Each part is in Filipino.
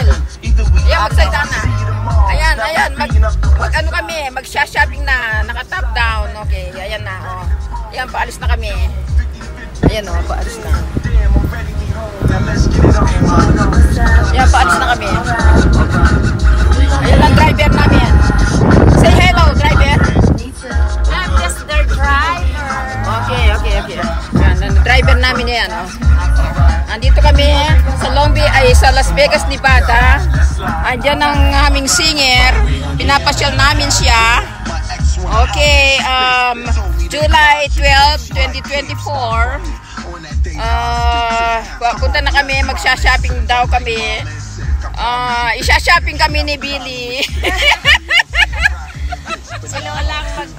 Ayan, magsalita na. Ayan, ano kami, mag-shopping na, naka-top down. Okay, ayan na, oh. Ayan, paalis na kami. Ayan, oh, paalis na. Ayan, paalis na kami. Ayan ang driver namin. Say hello, driver. I'm just their driver. Okay. Ayan, ang driver namin yan, oh. Andito kami sa Long Beach, ay sa Las Vegas, Nevada. Andiyan ang aming singer. Pinapasyal namin siya. Okay, July 12, 2024. Punta na kami, magsha-shopping daw kami. Isha-shopping kami ni Billy. Si Lola ang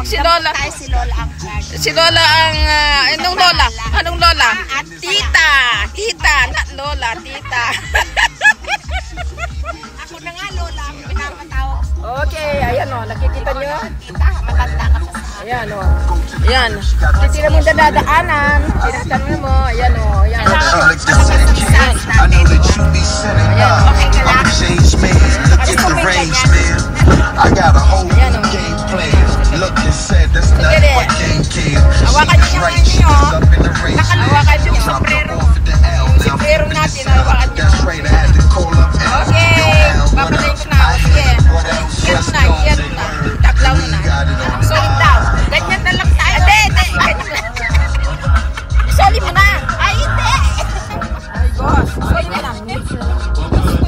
Si Lola. Si Lola ang anong Lola? Anong Lola? Tita, not Lola, tita. Ako na nga Lola ang pinapatawag. Okay, ayan o, nakikita nyo? Tita, matanda ka pa sa Ayan o. Ayan. Titira mo dadaanan. Tinatanong mo. Ayan o. Ayan. I know that you be sinning now. I'm a changed man. Look at the range, man. I got a whole new game plan. Look and said that's not what game can. Hawakan nyo yung Right, ano she nyo. was up in the race. Hawakan nyo yung Dropped sombrero. off at the L. Now Sombrero I'm natin. finna Hawakan nyo. That's right, I had to call up L. Okay. Yo, L, what Papatayin up? ko na. Sige. Let's go. Iyan mo na. Taklaw mo na. Solid daw. ganyan na lang tayo. Hindi. Ganyan lang. Solid mo na. Ay, hindi. Ay, gosh. Solid mo na.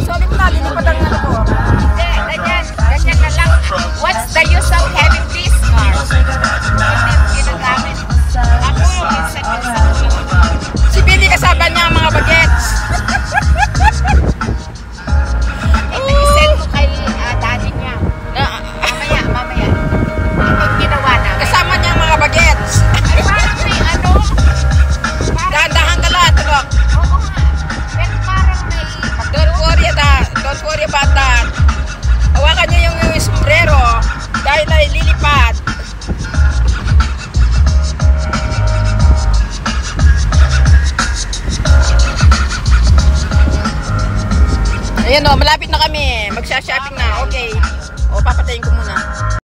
Solid mo na. Lilipat ang ano ko. Hindi, ganyan na lang. What's the use of having this car? Hindi ginagamit. Ako, minsan. Si Billy kasama niya ang mga bagets. I-send ko kay daddy niya. Mamaya. Yung ginawa na. Kasama niya ang mga bagets. Ay, parang may ano? Dahan-dahan ka lahat. Look. Oo nga. Pero parang may... Don't worry about that. Hawakan niyo yung sombrero dahil ay lilipad. Ayan o, malapit na kami. Magsha-shopping na. Okay. O, papatayin ko muna.